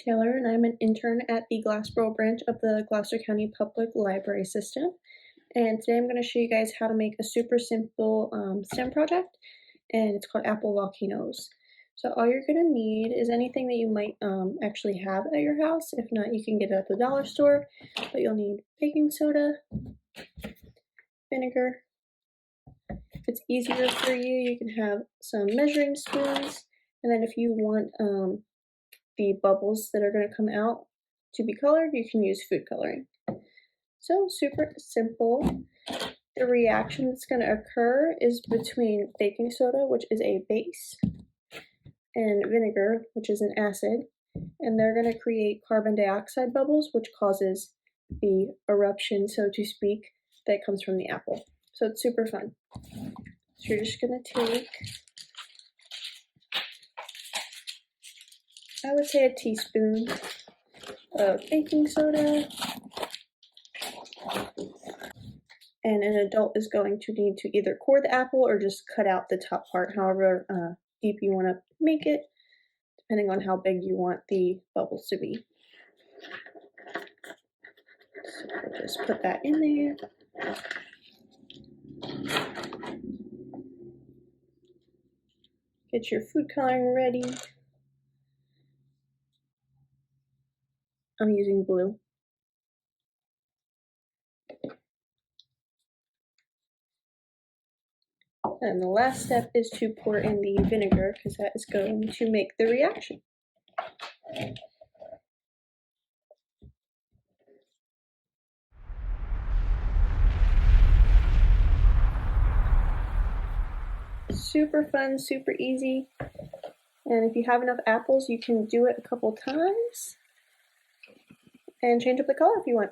Taylor, and I'm an intern at the Glassboro branch of the Gloucester County Public Library System. And today I'm going to show you guys how to make a super simple STEM project, and it's called Apple Volcanoes. So all you're going to need is anything that you might actually have at your house. If not, you can get it at the dollar store, but you'll need baking soda, vinegar. If it's easier for you, you can have some measuring spoons, and then if you want the bubbles that are going to come out to be colored, you can use food coloring. So super simple. The reaction that's going to occur is between baking soda, which is a base, and vinegar, which is an acid, and they're going to create carbon dioxide bubbles, which causes the eruption, so to speak, that comes from the apple. So it's super fun. So you're just going to take, I would say, a teaspoon of baking soda, and an adult is going to need to either core the apple or just cut out the top part, however deep you want to make it, depending on how big you want the bubbles to be. So we'll just put that in there. Get your food coloring ready. I'm using blue. And the last step is to pour in the vinegar, because that is going to make the reaction. Super fun, super easy. And if you have enough apples, you can do it a couple times and change up the color if you want.